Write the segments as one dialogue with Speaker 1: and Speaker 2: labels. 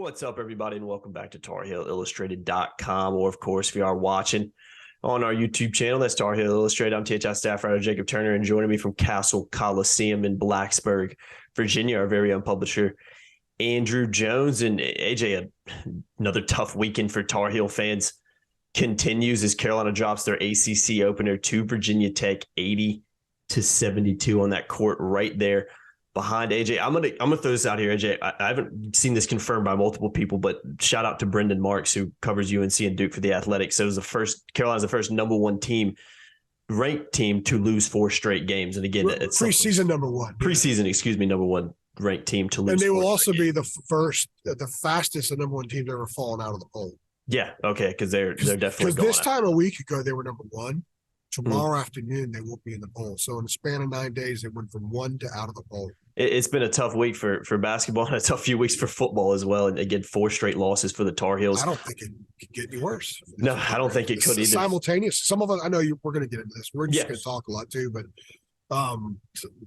Speaker 1: What's up, everybody, and welcome back to TarHeelIllustrated.com, or, of course, if you are watching on our YouTube channel, that's Tar Heel Illustrated. I'm THI staff writer Jacob Turner, and joining me from Castle Coliseum in Blacksburg, Virginia, our very own publisher, Andrew Jones. And AJ, another tough weekend for Tar Heel fans continues as Carolina drops their ACC opener to Virginia Tech, 80-72 on that court right there behind AJ. I'm gonna throw this out here, AJ. I haven't seen this confirmed by multiple people, but shout out to Brendan Marks, who covers UNC and Duke for the Athletics. So it was Carolina's the first number one team, ranked team, to lose 4 straight games. And again, it's
Speaker 2: preseason number one.
Speaker 1: Number one ranked team to lose.
Speaker 2: And they will also be the fastest the number one team to ever fallen out of the poll.
Speaker 1: Yeah, okay, because they're definitely
Speaker 2: because this time a week ago they were number one. Tomorrow afternoon they won't be in the poll. So in the span of 9 days, they went from one to out of the poll.
Speaker 1: It's been a tough week for basketball and a tough few weeks for football as well. And again, 4 straight losses for the Tar Heels.
Speaker 2: I don't think it could get any worse.
Speaker 1: No, I don't think it could either.
Speaker 2: Simultaneous. Some of us, I know we're going to get into this. We're just going to talk a lot too, but I'm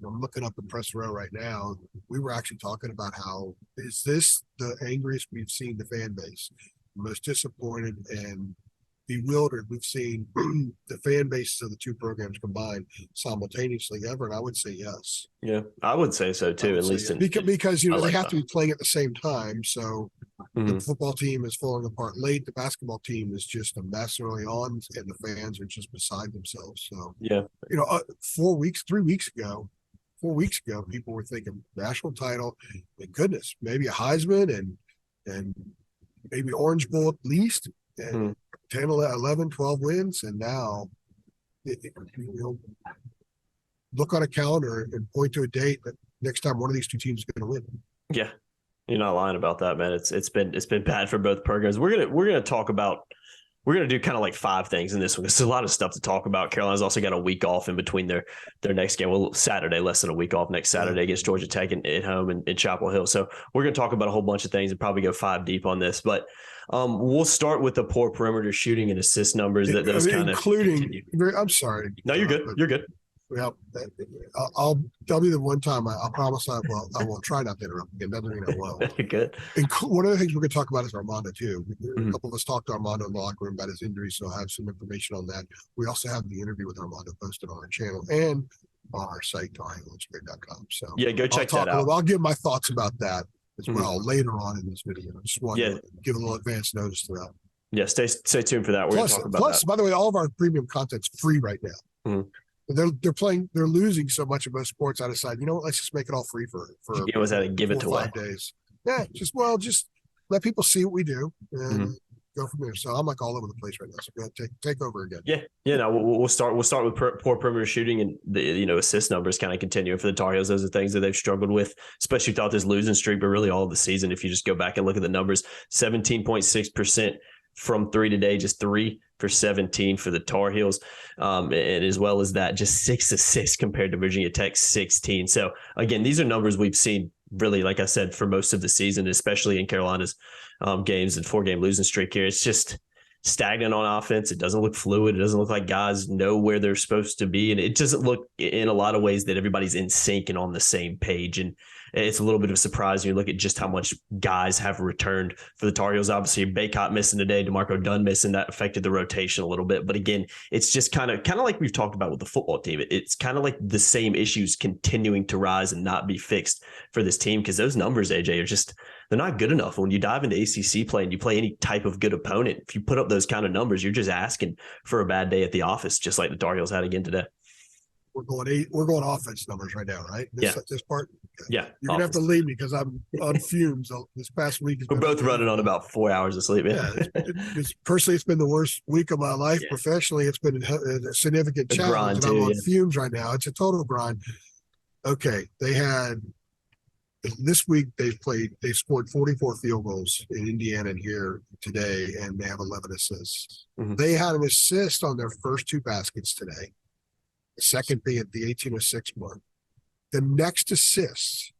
Speaker 2: looking up in press row right now. We were actually talking about how is this the angriest we've seen the fan base, most disappointed and bewildered we've seen the fan bases of the two programs combined simultaneously ever, and I would say yes.
Speaker 1: Yeah, I would say so too. At least
Speaker 2: because they have to be playing at the same time. So the football team is falling apart late. The basketball team is just a mess early on, and the fans are just beside themselves. So 3 weeks ago, people were thinking national title, and goodness, maybe a Heisman and maybe Orange Bowl at least. And 10, 11, 12 wins, and now look on a calendar and point to a date that next time one of these two teams is going to win.
Speaker 1: Yeah, you're not lying about that, man. It's been bad for both programs. We're gonna do kind of like 5 things in this one. There's a lot of stuff to talk about. Carolina's also got a week off in between their next game. Well, Saturday, less than a week off next Saturday against Georgia Tech at home in Chapel Hill. So we're going to talk about a whole bunch of things and probably go 5 deep on this. But we'll start with the poor perimeter shooting and assist numbers. Those kind of including.
Speaker 2: I'm sorry.
Speaker 1: No, you're good. You're good.
Speaker 2: Well, I'll be the one time. I promise I will try not to interrupt again. Doesn't mean I will.
Speaker 1: You're good.
Speaker 2: And one of the things we're going to talk about is Armando too. A couple of us talked to Armando in the locker room about his injury, so I have some information on that. We also have the interview with Armando posted on our channel and on our site, TarHeelIllustrated.com. So
Speaker 1: yeah, go check that out.
Speaker 2: I'll give my thoughts about that as well later on in this video. I just want to give a little advance notice to that.
Speaker 1: Yeah, stay tuned for that. We're going to talk about that.
Speaker 2: By the way, all of our premium content's free right now. They're losing so much of most sports. I decided, you know what, let's just make it all free for
Speaker 1: was that give it away
Speaker 2: 5 days. Yeah, just let people see what we do and go from there. So I'm like all over the place right now. So go ahead, take over again.
Speaker 1: Yeah. No, we'll start with poor perimeter shooting and the assist numbers kind of continuing for the Tar Heels. Those are things that they've struggled with, especially throughout this losing streak, but really all of the season. If you just go back and look at the numbers, 17.6% from 3 today, just 3 for 17 for the Tar Heels. And as well as that, just 6 assists compared to Virginia Tech 16. So again, these are numbers we've seen really, like I said, for most of the season, especially in Carolina's games and 4-game losing streak here. It's just stagnant on offense. It doesn't look fluid. It doesn't look like guys know where they're supposed to be. And it doesn't look in a lot of ways that everybody's in sync and on the same page. And it's a little bit of a surprise when you look at just how much guys have returned for the Tar Heels. Obviously, Bacot missing today, DeMarco Dunn missing, that affected the rotation a little bit. But again, it's just kind of like we've talked about with the football team. It's kind of like the same issues continuing to rise and not be fixed for this team, because those numbers, AJ, are just – they're not good enough. When you dive into ACC play and you play any type of good opponent, if you put up those kind of numbers, you're just asking for a bad day at the office, just like the Tar Heels had again today.
Speaker 2: We're going offense numbers right now, right? This part? Okay.
Speaker 1: Yeah.
Speaker 2: You're going to have to leave me because I'm on fumes this past week.
Speaker 1: We're both running on about 4 hours of sleep.
Speaker 2: Personally, it's been the worst week of my life. Yeah. Professionally, it's been a significant challenge. I'm on fumes right now. It's a total grind. Okay. This week they scored 44 field goals in Indiana and here today, and they have 11 assists. They had an assist on their first 2 baskets today. The second being at the 18:06 mark. The next assist,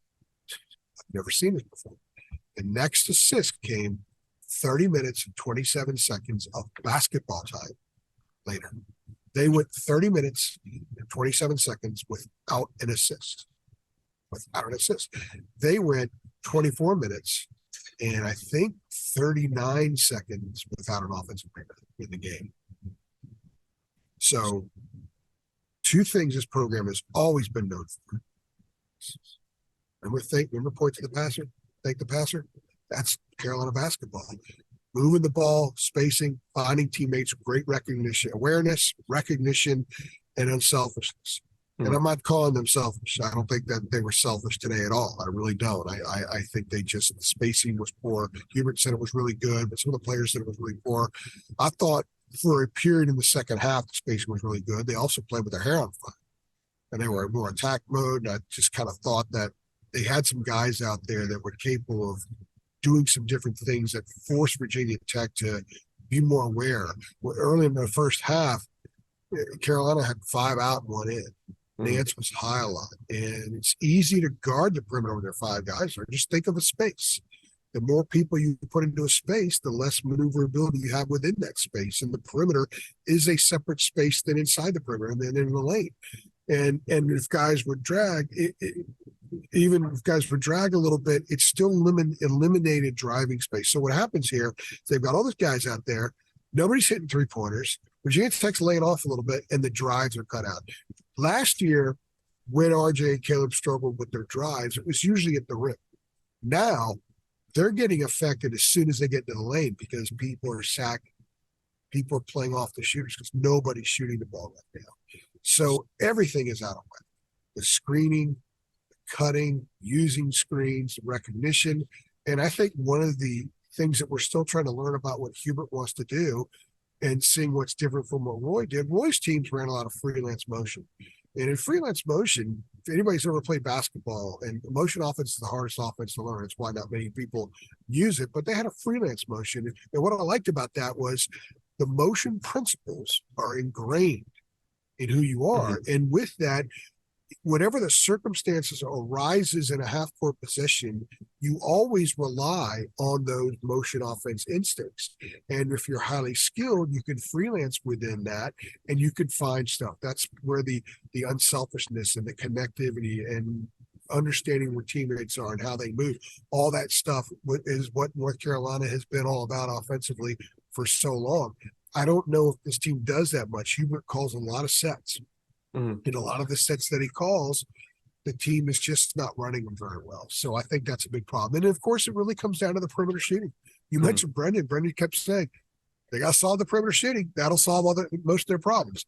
Speaker 2: I've never seen this before. The next assist came 30 minutes and 27 seconds of basketball time later. They went 30 minutes and 27 seconds without an assist. They went 24 minutes and I think 39 seconds without an offensive rebound in the game. So two things this program has always been known for. Remember point to the passer, thank the passer? That's Carolina basketball. Moving the ball, spacing, finding teammates, great recognition, awareness, recognition, and unselfishness. And I'm not calling them selfish. I don't think that they were selfish today at all. I really don't. I think the spacing was poor. Hubert said it was really good, but some of the players said it was really poor. I thought for a period in the second half, the spacing was really good. They also played with their hair on fire, and they were in more attack mode. And I just kind of thought that they had some guys out there that were capable of doing some different things that forced Virginia Tech to be more aware. Well, early in the first half, Carolina had 5 out and 1 in. Nance was high a lot, and it's easy to guard the perimeter with their 5 guys. Or just think of a space. The more people you put into a space, the less maneuverability you have within that space. And the perimeter is a separate space than inside the perimeter and then in the lane. And if guys would drag, even if guys would drag a little bit, it's still eliminated driving space. So what happens here is they've got all those guys out there. Nobody's hitting 3-pointers. Virginia Tech's laying off a little bit, and the drives are cut out. Last year, when RJ and Caleb struggled with their drives, it was usually at the rim. Now, they're getting affected as soon as they get to the lane because people are sacking. People are playing off the shooters because nobody's shooting the ball right now. So everything is out of whack. The screening, the cutting, using screens, recognition. And I think one of the things that we're still trying to learn about what Hubert wants to do and seeing what's different from what Roy did. Roy's teams ran a lot of freelance motion. And in freelance motion, if anybody's ever played basketball, and motion offense is the hardest offense to learn. It's why not many people use it, but they had a freelance motion. And what I liked about that was the motion principles are ingrained in who you are. And with that, whatever the circumstances arises in a half-court possession, you always rely on those motion offense instincts. And if you're highly skilled, you can freelance within that and you can find stuff. That's where the unselfishness and the connectivity and understanding where teammates are and how they move, all that stuff is what North Carolina has been all about offensively for so long. I don't know if this team does that much. Hubert calls a lot of sets. In a lot of the sets that he calls, the team is just not running them very well. So I think that's a big problem. And of course, it really comes down to the perimeter shooting. You mentioned Brendan. Brendan kept saying, they got to solve the perimeter shooting. That'll solve most of their problems.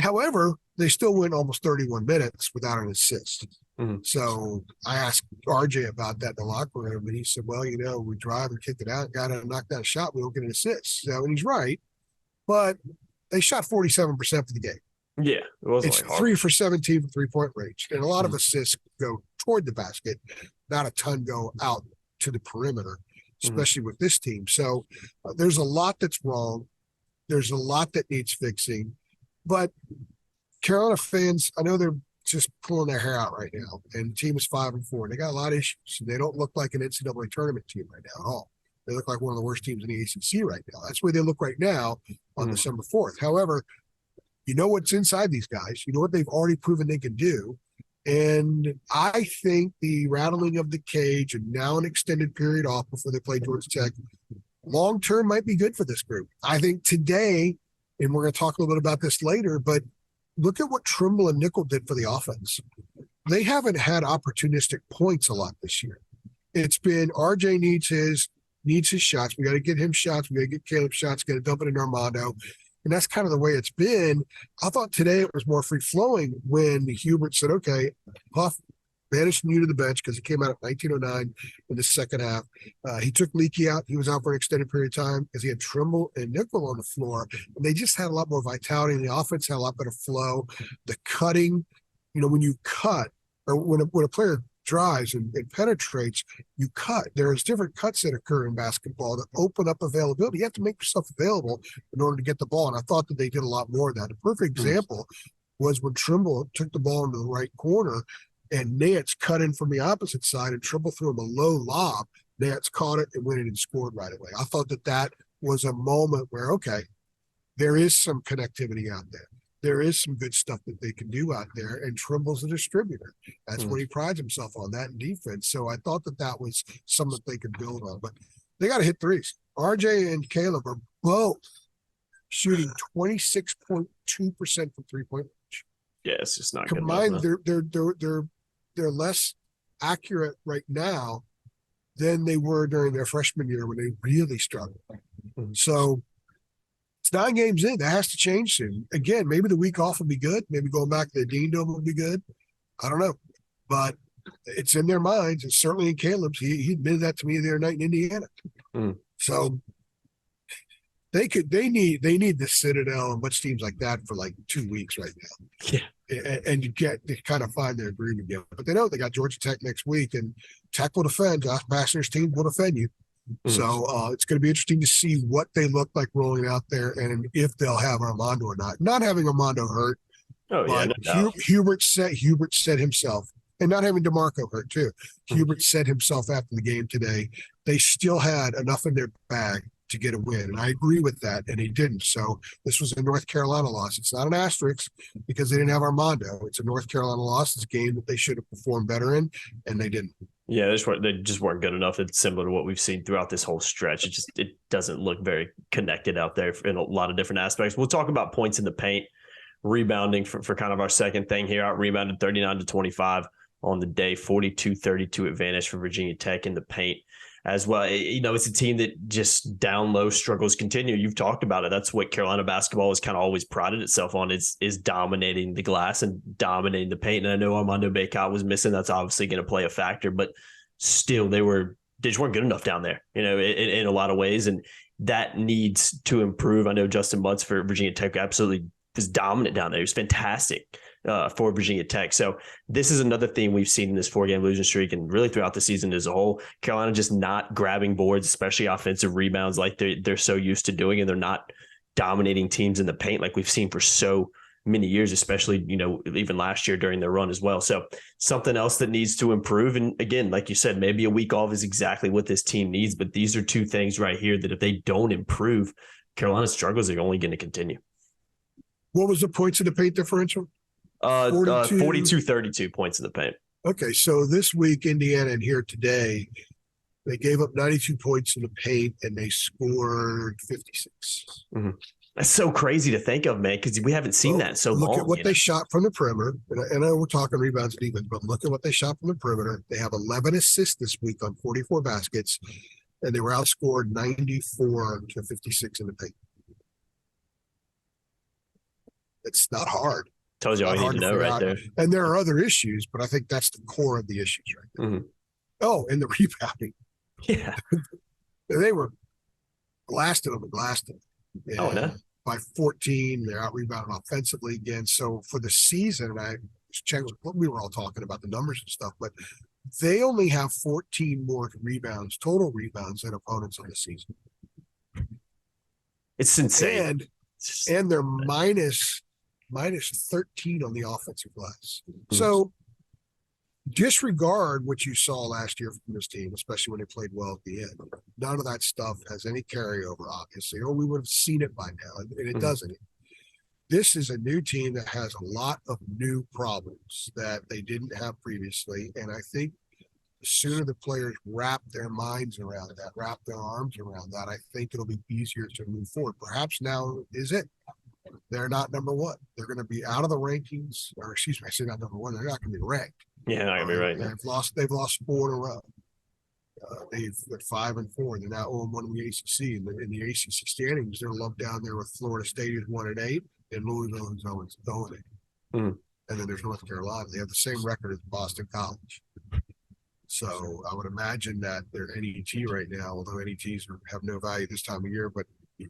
Speaker 2: However, they still went almost 31 minutes without an assist. So I asked RJ about that in the locker room, and he said, well, we drive and kick it out, got to knock down a shot, we don't get an assist. So, and he's right, but they shot 47% for the game.
Speaker 1: Yeah, it wasn't
Speaker 2: it's 3 for 17 from 3-point range, and a lot of assists go toward the basket. Not a ton go out to the perimeter, especially with this team. So there's a lot that's wrong. There's a lot that needs fixing. But Carolina fans, I know they're just pulling their hair out right now, and the team is 5-4. And they got a lot of issues. They don't look like an NCAA tournament team right now at all. They look like one of the worst teams in the ACC right now. That's where they look right now on December 4th. However, you know what's inside these guys. You know what they've already proven they can do. And I think the rattling of the cage and now an extended period off before they play Georgia Tech, long-term might be good for this group. I think today, and we're going to talk a little bit about this later, but look at what Trimble and Nickel did for the offense. They haven't had opportunistic points a lot this year. It's been RJ needs his shots. We got to get him shots. We got to get Caleb shots, got to dump it in Armando. And that's kind of the way it's been. I thought today it was more free-flowing when Hubert said, okay, Huff banished you to the bench because he came out at 1909 in the second half. He took Leakey out. He was out for an extended period of time because he had Trimble and Nickel on the floor. And they just had a lot more vitality. And the offense had a lot better flow. The cutting, when you cut or when a player drives and penetrates, you cut. There's different cuts that occur in basketball that open up availability. You have to make yourself available in order to get the ball. And I thought that they did a lot more of that. A perfect example was when Trimble took the ball into the right corner and Nance cut in from the opposite side and Trimble threw him a low lob. Nance caught it and went in and scored right away. I thought that was a moment where, okay, there is some connectivity out there. there is some good stuff that they can do out there, and Trimble's a distributor. That's what he prides himself on, that in defense. So I thought that was something that they could build on, but they got to hit threes. RJ and Caleb are both shooting 26.2% from 3-point range.
Speaker 1: Yeah, it's just not
Speaker 2: combined.
Speaker 1: Good enough,
Speaker 2: they're less accurate right now than they were during their freshman year when they really struggled. So it's 9 games in. That has to change soon. Again, maybe the week off will be good. Maybe going back to the Dean Dome will be good. I don't know. But it's in their minds. It's certainly in Caleb's. He admitted that to me the other night in Indiana. So they need the Citadel and much teams like that for like 2 weeks right now. Yeah. And you get to kind of find their groove again. But they know they got Georgia Tech next week, and Tech will defend. Josh Pastner's team will defend you. So it's going to be interesting to see what they look like rolling out there, and if they'll have Armando or not. Not having Armando hurt. Oh yeah, no. Hubert said himself, and not having DeMarco hurt too. Hubert said himself after the game today, they still had enough in their bag to get a win. And I agree with that, and he didn't. So this was a North Carolina loss. It's not an asterisk because they didn't have Armando. It's a North Carolina loss. It's a game that they should have performed better in, and they didn't. Yeah,
Speaker 1: they just weren't good enough. It's similar to what we've seen throughout this whole stretch. It doesn't look very connected out there in a lot of different aspects. We'll talk about points in the paint, rebounding for kind of our second thing here. Out rebounded 39-25 on the day, 42-32 advantage for Virginia Tech in the paint as well. It's a team that just down low struggles continue. You've talked about it. That's what Carolina basketball has kind of always prided itself on, is dominating the glass and dominating the paint. And I know Armando Bacot was missing. That's obviously going to play a factor, but still they just weren't good enough down there, in a lot of ways. And that needs to improve. I know Justin Mutz for Virginia Tech absolutely was dominant down there. He was fantastic for Virginia Tech. So this is another theme we've seen in this 4-game losing streak and really throughout the season as a whole. Carolina just not grabbing boards, especially offensive rebounds like they're so used to doing, and they're not dominating teams in the paint like we've seen for so many years, especially, even last year during their run as well. So something else that needs to improve. And again, like you said, maybe a week off is exactly what this team needs, but these are two things right here that if they don't improve, Carolina's struggles are only going to continue.
Speaker 2: What was the points in the paint differential?
Speaker 1: 42-32 points in the paint.
Speaker 2: Okay, so this week, Indiana and here today, they gave up 92 points in the paint and they scored 56.
Speaker 1: That's so crazy to think of, man, because we haven't seen that in so long.
Speaker 2: Look at what they shot from the perimeter. And I know we're talking rebounds and defense, but look at what they shot from the perimeter. They have 11 assists this week on 44 baskets, and they were outscored 94-56 in the paint. It's not hard.
Speaker 1: Tells you all you need to know right there.
Speaker 2: And there are other issues, but I think that's the core of the issues right there. Oh, and the rebounding.
Speaker 1: Yeah.
Speaker 2: They were blasted on the glass. By 14, they're out rebounding offensively again. So for the season, I checked, we were all talking about the numbers and stuff, but they only have 14 more rebounds, total rebounds, than opponents on the season.
Speaker 1: It's insane.
Speaker 2: And they're minus 13 on the offensive glass. So disregard what you saw last year from this team, especially when they played well at the end. None of that stuff has any carryover, obviously, or we would have seen it by now, and it doesn't. This is a new team that has a lot of new problems that they didn't have previously, and I think the sooner the players wrap their minds around that, wrap their arms around that, I think it'll be easier to move forward. Perhaps now is it. They're not number one. They're going to be out of the rankings, or excuse me, I say not number one. They're not going to be ranked.
Speaker 1: Yeah, not going to be right.
Speaker 2: They've lost 4 in a row. They've got 5 and 4. They're now 0-1 in the ACC. In the ACC standings, they're lumped down there with Florida State, who's 1-8, and Louisville, who's 0-8. And then there's North Carolina. They have the same record as Boston College. So I would imagine that they're NET right now, although NETs have no value this time of year, but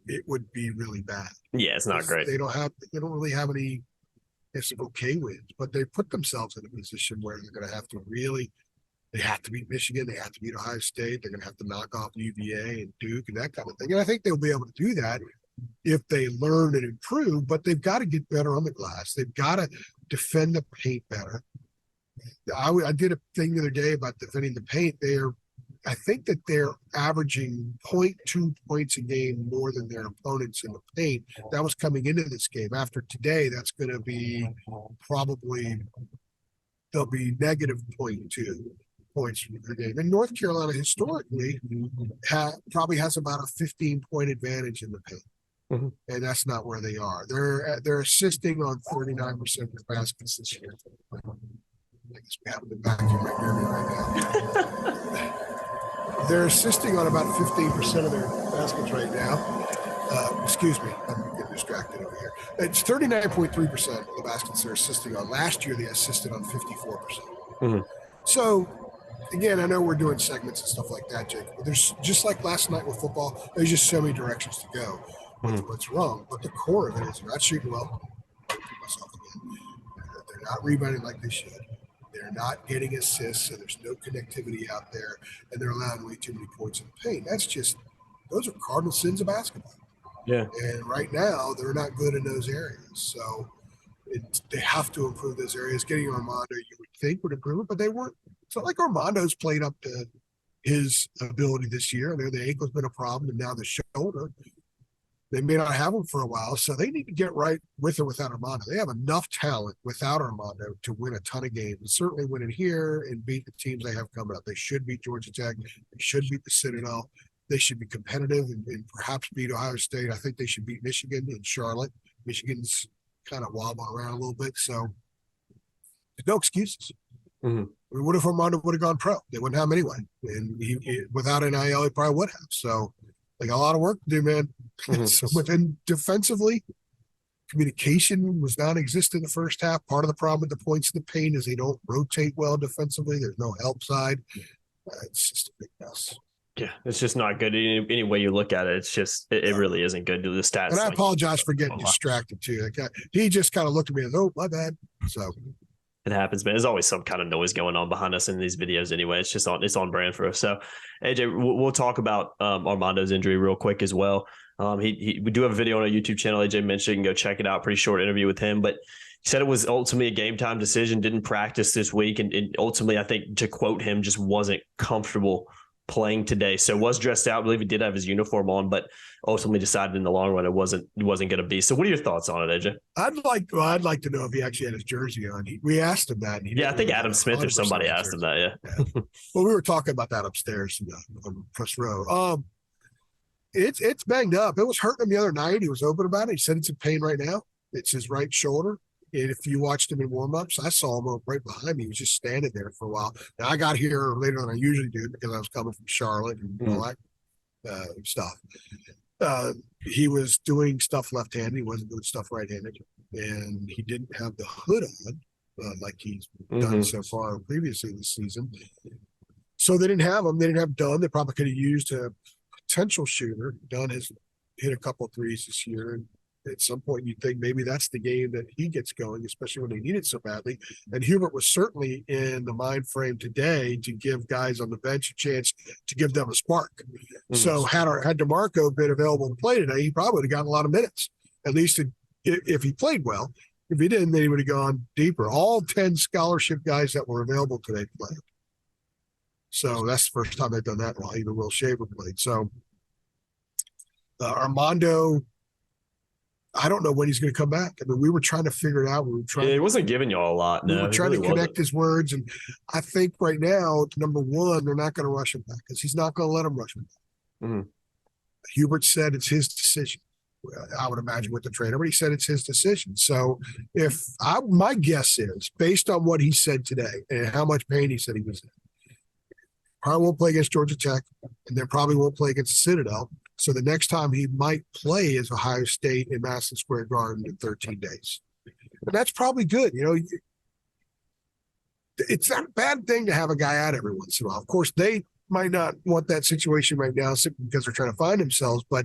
Speaker 2: it would be really bad.
Speaker 1: Yeah, it's not great.
Speaker 2: They don't really have any okay wins, but they put themselves in a position where they're going to have to they have to beat Michigan, they have to beat Ohio State, they're going to have to knock off UVA and Duke and that kind of thing. And I think they'll be able to do that if they learn and improve, but they've got to get better on the glass. They've got to defend the paint better. I did a thing the other day about defending the paint. I think that they're averaging 0.2 points a game more than their opponents in the paint. That was coming into this game. After today, that's going to be probably they'll be negative 0.2 points per game. And North Carolina historically probably has about a 15-point advantage in the paint.
Speaker 1: Mm-hmm.
Speaker 2: And that's not where they are. They're assisting on 39% of their baskets this year. I guess we have them back in my area right now. They're assisting on about 15% of their baskets right now. Excuse me, I'm getting distracted over here. It's 39.3% of the baskets they're assisting on. Last year, they assisted on 54%.
Speaker 1: Mm-hmm.
Speaker 2: So, again, I know we're doing segments and stuff like that, Jake. But there's just like last night with football, there's just so many directions to go. What's wrong? But the core of it is they're not shooting well. They're not rebounding like they should. They're not getting assists, so there's no connectivity out there, and they're allowing way too many points in the paint. Those are cardinal sins of basketball.
Speaker 1: Yeah.
Speaker 2: And right now, they're not good in those areas. So they have to improve those areas. Getting Armando, you would think, would improve it, but they weren't. It's not like Armando's played up to his ability this year. I know the ankle's been a problem, and now the shoulder. They may not have him for a while, so they need to get right with or without Armando. They have enough talent without Armando to win a ton of games, and certainly win it here and beat the teams they have coming up. They should beat Georgia Tech. They should beat the Citadel. They should be competitive and perhaps beat Ohio State. I think they should beat Michigan and Charlotte. Michigan's kind of wobbling around a little bit, so there's no excuses.
Speaker 1: Mm-hmm.
Speaker 2: I mean, what if Armando would have gone pro? They wouldn't have him anyway, and without an NIL, he probably would have. So they got a lot of work to do, man. Mm-hmm. So, and defensively, communication was non-existent in the first half. Part of the problem with the points in the paint is they don't rotate well defensively. There's no help side. It's just a big mess.
Speaker 1: Yeah, it's just not good. Any way you look at it, it's just it really isn't good. The stats.
Speaker 2: And I apologize for getting distracted too. He just kind of looked at me as, "Oh, my bad." So
Speaker 1: it happens, man. There's always some kind of noise going on behind us in these videos anyway. It's just on brand for us. So, AJ, we'll talk about Armando's injury real quick as well. We do have a video on our YouTube channel. AJ mentioned you can go check it out. Pretty short interview with him, but he said it was ultimately a game time decision. Didn't practice this week, and ultimately, I think to quote him, just wasn't comfortable playing today. So was dressed out. I believe he did have his uniform on, but ultimately decided in the long run it wasn't going to be. So what are your thoughts on it, AJ?
Speaker 2: I'd like to know if he actually had his jersey on. We asked him that.
Speaker 1: I think Adam Smith or somebody asked him that. Yeah.
Speaker 2: Well, we were talking about that upstairs on the press row. It's banged up. It was hurting him the other night. He was open about it. He said it's in pain right now. It's his right shoulder. And if you watched him in warm-ups, I saw him right behind me. He was just standing there for a while. Now, I got here later than I usually do because I was coming from Charlotte and all that stuff. He was doing stuff left-handed. He wasn't doing stuff right-handed. And he didn't have the hood on like he's done so far previously this season. So they didn't have him. They didn't have Dunn. They probably could have used a potential shooter. Dunn has hit a couple of threes this year, and at some point you'd think maybe that's the game that he gets going, especially when they need it so badly. And Hubert was certainly in the mind frame today to give guys on the bench a chance to give them a spark. Mm-hmm. So had DeMarco been available to play today, he probably would have gotten a lot of minutes, at least if he played well. If he didn't, then he would have gone deeper. All 10 scholarship guys that were available today played. So that's the first time they've done that while even Will Shaver played. So Armando, I don't know when he's going to come back. I mean, we were trying to figure it out.
Speaker 1: He wasn't giving y'all a lot.
Speaker 2: We were trying to connect his words. And I think right now, number one, they're not going to rush him back because he's not going to let him rush him back. Mm-hmm. Hubert said it's his decision. I would imagine with the trainer, but he said it's his decision. So my guess is, based on what he said today and how much pain he said he was in, probably won't play against Georgia Tech, and then probably won't play against the Citadel. So the next time he might play is Ohio State in Madison Square Garden in 13 days. And that's probably good. You know, it's not a bad thing to have a guy out every once in a while. Of course, they might not want that situation right now because they're trying to find themselves, but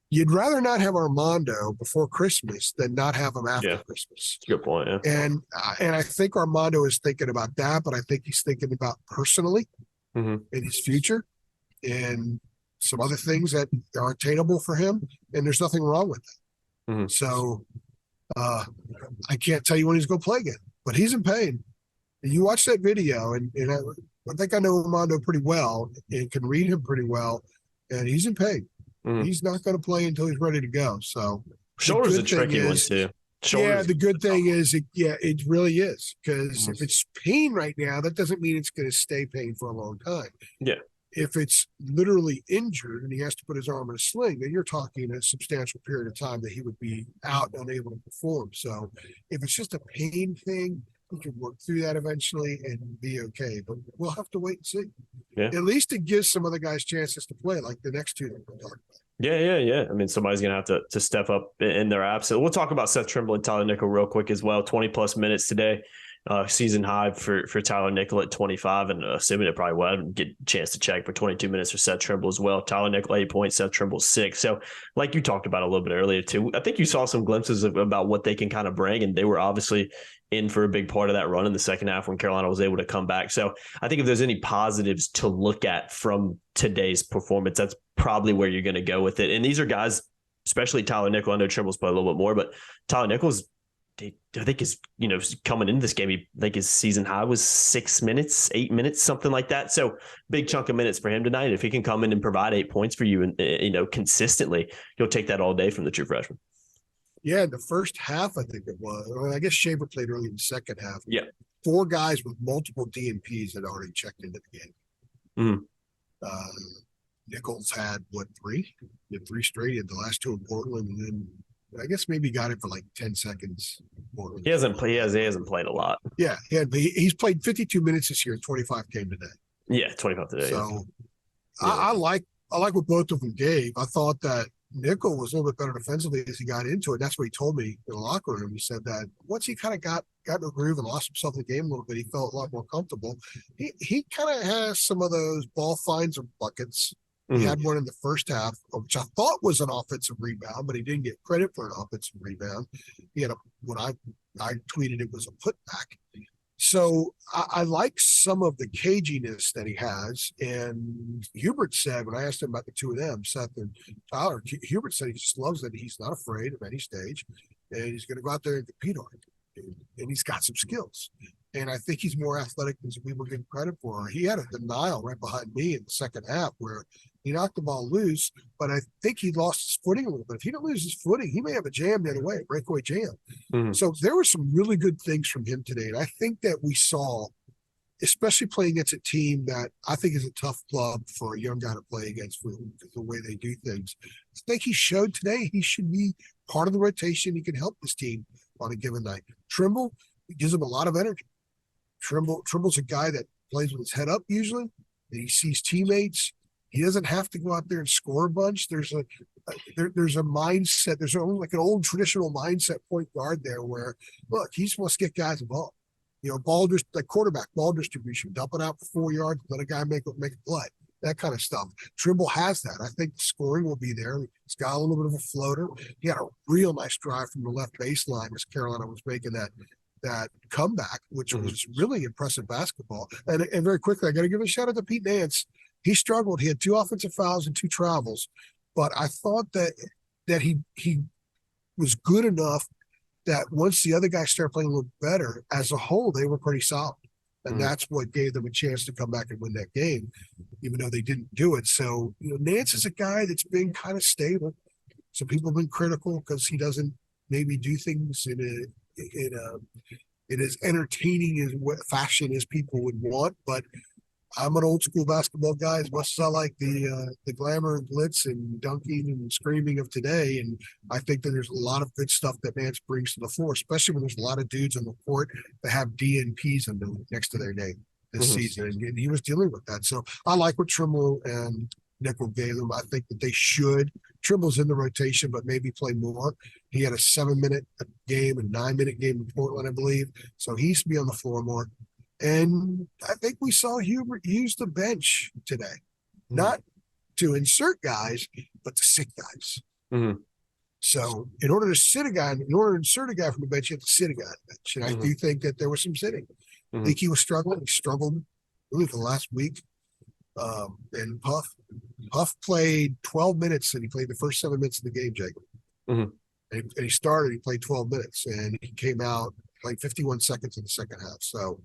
Speaker 2: you'd rather not have Armando before Christmas than not have him after Christmas.
Speaker 1: Good point, yeah.
Speaker 2: And I think Armando is thinking about that, but I think he's thinking about personally in his future and some other things that are attainable for him, and there's nothing wrong with that. Mm-hmm. So I can't tell you when he's going to play again, but he's in pain. And you watch that video, and I think I know Armando pretty well and can read him pretty well, and he's in pain. He's not going to play until he's ready to go. So
Speaker 1: shoulder's a tricky one too.
Speaker 2: Yeah, the good thing is, it really is, because if it's pain right now, that doesn't mean it's going to stay pain for a long time.
Speaker 1: Yeah.
Speaker 2: If it's literally injured and he has to put his arm in a sling, then you're talking a substantial period of time that he would be out and unable to perform. So if it's just a pain thing, he can work through that eventually and be okay. But we'll have to wait and see.
Speaker 1: Yeah.
Speaker 2: At least it gives some other guys chances to play, like the next two that we're talking about.
Speaker 1: Yeah. I mean, somebody's going to have to step up in their absence. We'll talk about Seth Trimble and Tyler Nickel real quick as well. 20-plus minutes today. Season high for Tyler Nickel at 25, and assuming it probably will. I didn't get a chance to check, for 22 minutes for Seth Trimble as well. Tyler Nickel 8 points, Seth Trimble 6. So like you talked about a little bit earlier too, I think you saw some glimpses about what they can kind of bring, and they were obviously in for a big part of that run in the second half when Carolina was able to come back. So I think if there's any positives to look at from today's performance, that's probably where you're going to go with it. And these are guys, especially Tyler Nickel. I know Trimble's played a little bit more, but Tyler Nickel's, I think is, coming into this game, I think his season high was 6 minutes, 8 minutes, something like that. So big chunk of minutes for him tonight. If he can come in and provide 8 points for you, and consistently, you'll take that all day from the true freshman.
Speaker 2: Yeah, in the first half, I think it was. Well, I guess Shaver played early in the second half.
Speaker 1: Yeah.
Speaker 2: 4 guys with multiple DNPs had already checked into the game. Nichols had, 3? He had 3 straight. He had the last 2 in Portland, and then I guess maybe got it for like 10 seconds.
Speaker 1: He hasn't played a lot.
Speaker 2: Yeah, he's played 52 minutes this year, and 25 came today.
Speaker 1: Yeah, 25 today.
Speaker 2: So I like what both of them gave. I thought that Nickel was a little bit better defensively as he got into it. That's what he told me in the locker room. He said that once he kind of got in a groove and lost himself in the game a little bit, he felt a lot more comfortable. He kind of has some of those ball finds or buckets. He had one in the first half, which I thought was an offensive rebound, but he didn't get credit for an offensive rebound. He had what I tweeted it was a putback. So I like some of the caginess that he has. And Hubert said, when I asked him about the two of them, Seth and Tyler, Hubert said he just loves that he's not afraid of any stage, and he's going to go out there and compete on it. And he's got some skills. And I think he's more athletic than some people give credit for. He had a denial right behind me in the second half where he knocked the ball loose, but I think he lost his footing a little bit. If he didn't lose his footing, he may have a jam the other way, a breakaway jam. So there were some really good things from him today. And I think that we saw, especially playing against a team that I think is a tough club for a young guy to play against for the way they do things. I think he showed today he should be part of the rotation. He can help this team on a given night. Trimble, it gives him a lot of energy. Trimble's a guy that plays with his head up usually, and he sees teammates. He doesn't have to go out there and score a bunch. There's a mindset. There's only like an old traditional mindset point guard there where, look, he just wants to get guys involved. Ball just like quarterback, ball distribution, dump it out for 4 yards, let a guy make a play, that kind of stuff. Trimble has that. I think the scoring will be there. He's got a little bit of a floater. He had a real nice drive from the left baseline as Carolina was making that comeback, which was really impressive basketball. And very quickly, I got to give a shout out to Pete Nance. He struggled. He had 2 offensive fouls and 2 travels, but I thought that he was good enough that once the other guys started playing a little better, as a whole, they were pretty solid. And that's what gave them a chance to come back and win that game, even though they didn't do it. So, Nance is a guy that's been kind of stable. Some people have been critical because he doesn't maybe do things in as entertaining as fashion as people would want, but I'm an old school basketball guy as much as I like the glamour and glitz and dunking and screaming of today. And I think that there's a lot of good stuff that Nance brings to the floor, especially when there's a lot of dudes on the court that have DNPs next to their name this season. And he was dealing with that. So I like what Trimble and Nickel gave them. I think that they should. Trimble's in the rotation, but maybe play more. He had a 7-minute game and 9-minute game in Portland, I believe. So he should be on the floor more. And I think we saw Hubert use the bench today, not to insert guys, but to sit guys. So in order to insert a guy from the bench, you have to sit a guy on the bench. And I do think that there was some sitting. I think he was struggling. He struggled really for the last week. And Puff played 12 minutes, and he played the first 7 minutes of the game, Jacob. And he started, he played 12 minutes, and he came out played 51 seconds in the second half. So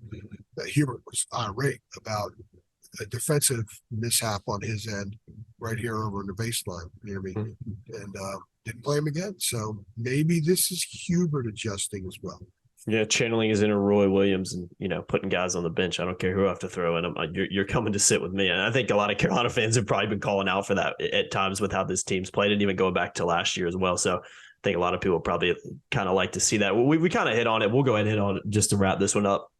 Speaker 2: Hubert was irate about a defensive mishap on his end right here over on the baseline near me, and didn't play him again. So maybe this is Hubert adjusting as well.
Speaker 1: Yeah, channeling his inner Roy Williams and, putting guys on the bench. I don't care who I have to throw in them. You're coming to sit with me. And I think a lot of Carolina fans have probably been calling out for that at times with how this team's played, and even going back to last year as well. So I think a lot of people probably kind of like to see that. We kind of hit on it. We'll go ahead and hit on it just to wrap this one up.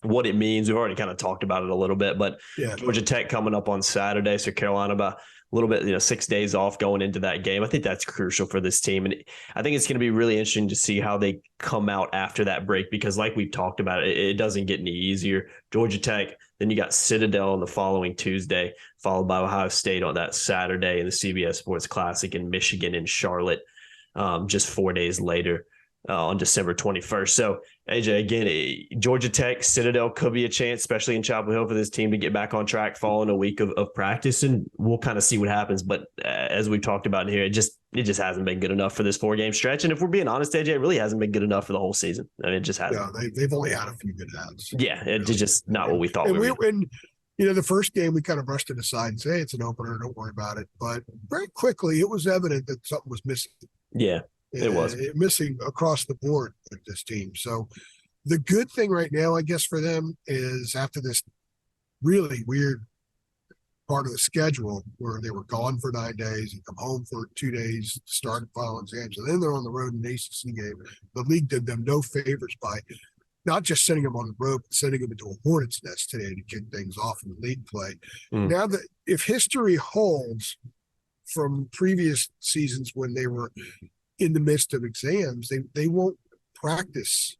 Speaker 1: What it means. We've already kind of talked about it a little bit, but Georgia Tech coming up on Saturday. So Carolina about a little bit, 6 days off going into that game. I think that's crucial for this team. And I think it's going to be really interesting to see how they come out after that break, because like we've talked about, it doesn't get any easier. Georgia Tech, then you got Citadel on the following Tuesday, followed by Ohio State on that Saturday in the CBS Sports Classic, in Michigan and Charlotte just 4 days later. On December 21st. So, AJ, again, Georgia Tech, Citadel could be a chance, especially in Chapel Hill, for this team to get back on track following a week of practice, and we'll kind of see what happens. But as we've talked about here, it just hasn't been good enough for this 4-game stretch. And if we're being honest, AJ, it really hasn't been good enough for the whole season. I mean, it just hasn't.
Speaker 2: Yeah, they've only had a few good outs.
Speaker 1: Yeah, it's just not what we thought.
Speaker 2: And the first game we kind of brushed it aside and say it's an opener, don't worry about it. But very quickly, it was evident that something was missing.
Speaker 1: Yeah. It was
Speaker 2: missing across the board with this team. So the good thing right now, I guess, for them is after this really weird part of the schedule where they were gone for 9 days and come home for 2 days, start final exams, and then they're on the road in the ACC game. The league did them no favors by not just sending them on the road, but sending them into a hornet's nest today to kick things off in the league play. Now that if history holds from previous seasons when they were in the midst of exams, they won't practice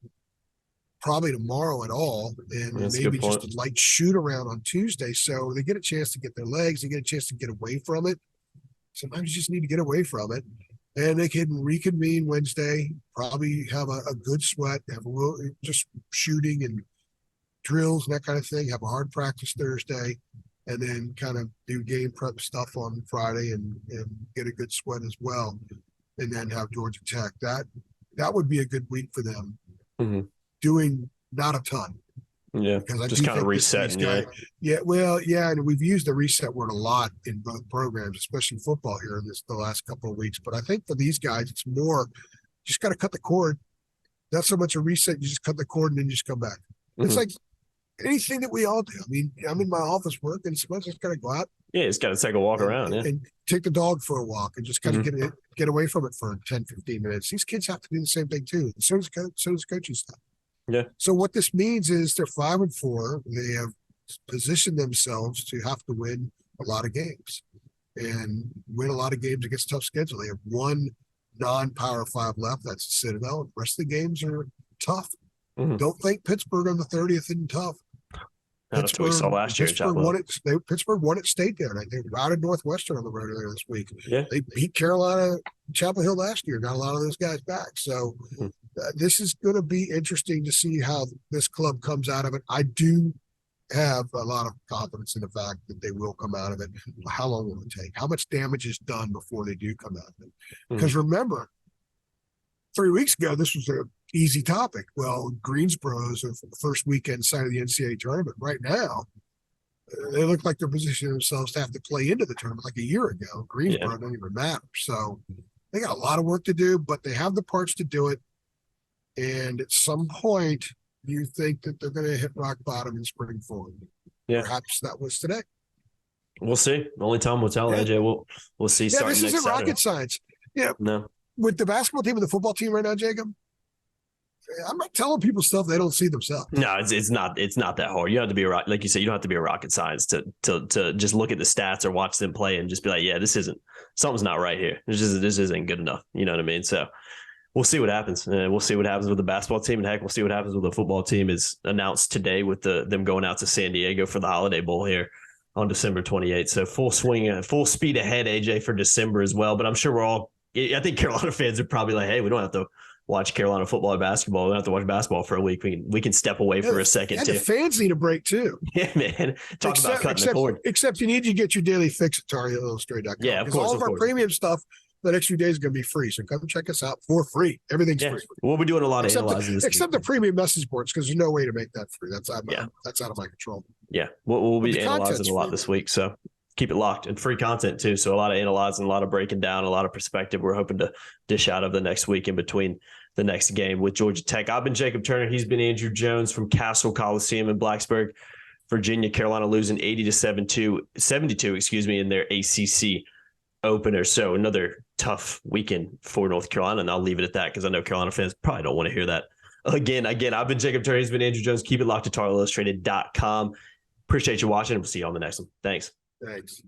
Speaker 2: probably tomorrow at all, and maybe just a light shoot around on Tuesday. So they get a chance to get their legs, they get a chance to get away from it. Sometimes you just need to get away from it, and they can reconvene Wednesday, probably have a good sweat, have just shooting and drills and that kind of thing, have a hard practice Thursday, and then kind of do game prep stuff on Friday and get a good sweat as well. And then have Georgia Tech. That would be a good week for them. Doing not a ton.
Speaker 1: Yeah, because I just kind of resetting.
Speaker 2: And we've used the reset word a lot in both programs, especially football here in the last couple of weeks. But I think for these guys, it's more just got to cut the cord. Not so much a reset. You just cut the cord and then just come back. It's like anything that we all do. I mean, I'm in my office working, so I just got to go out.
Speaker 1: Yeah, it's got to take a walk around.
Speaker 2: And take the dog for a walk and just kind of get away from it for 10, 15 minutes. These kids have to do the same thing too. So does coaching staff.
Speaker 1: Yeah.
Speaker 2: So what this means is they're 5-4. They have positioned themselves to have to win a lot of games and win a lot of games against a tough schedule. They have one non-Power 5 left. That's the Citadel. The rest of the games are tough. Don't think Pittsburgh on the 30th isn't tough.
Speaker 1: That's what we saw last year.
Speaker 2: Pittsburgh won at State there, and I think routed Northwestern on the road earlier this week.
Speaker 1: Yeah.
Speaker 2: They beat Carolina, Chapel Hill last year, got a lot of those guys back. So this is going to be interesting to see how this club comes out of it. I do have a lot of confidence in the fact that they will come out of it. How long will it take? How much damage is done before they do come out of it? Because remember, 3 weeks ago, this was an easy topic. Well, Greensboro is the first weekend side of the NCAA tournament. Right now, they look like they're positioning themselves to have to play into the tournament like a year ago. Greensboro don't even matter. So they got a lot of work to do, but they have the parts to do it. And at some point, you think that they're going to hit rock bottom and spring forward. Yeah. Perhaps that was today.
Speaker 1: We'll see. Only time will tell, AJ. We'll see.
Speaker 2: Yeah, this isn't rocket science. Yeah.
Speaker 1: No.
Speaker 2: With the basketball team and the football team right now, Jacob, I'm not telling people stuff they don't see themselves.
Speaker 1: No, it's not that hard. You don't have to be like you said, you don't have to be a rocket science to just look at the stats or watch them play and just be like, yeah, something's not right here. This isn't good enough. You know what I mean? So we'll see what happens. We'll see what happens with the basketball team, and heck, we'll see what happens with the football team. Is announced today with them going out to San Diego for the Holiday Bowl here on December 28th. So full swing, full speed ahead, AJ, for December as well. But I'm sure I think Carolina fans are probably like, hey, we don't have to watch Carolina football or basketball. We don't have to watch basketball for a week. We can step away for a second too.
Speaker 2: The fans need a break too.
Speaker 1: Yeah, man. Talk about cutting the cord.
Speaker 2: Except you need to get your daily fix at TarHeelIllustrated.com.
Speaker 1: Yeah, of course.
Speaker 2: All of our premium stuff the next few days is going to be free. So come check us out for free. Everything's free.
Speaker 1: We'll be doing a lot of analyzing this
Speaker 2: except the premium message boards, because there's no way to make that free. That's out of my control.
Speaker 1: Yeah, we'll be analyzing a lot this week. So keep it locked, and free content too. So a lot of analyzing, a lot of breaking down, a lot of perspective. We're hoping to dish out of the next week in between the next game with Georgia Tech. I've been Jacob Turner. He's been Andrew Jones from Castle Coliseum in Blacksburg, Virginia. Carolina losing 72, in their ACC opener. So another tough weekend for North Carolina, and I'll leave it at that because I know Carolina fans probably don't want to hear that. Again, I've been Jacob Turner. He's been Andrew Jones. Keep it locked to TarIllustrated.com. Appreciate you watching, and we'll see you on the next one. Thanks.
Speaker 2: Thanks.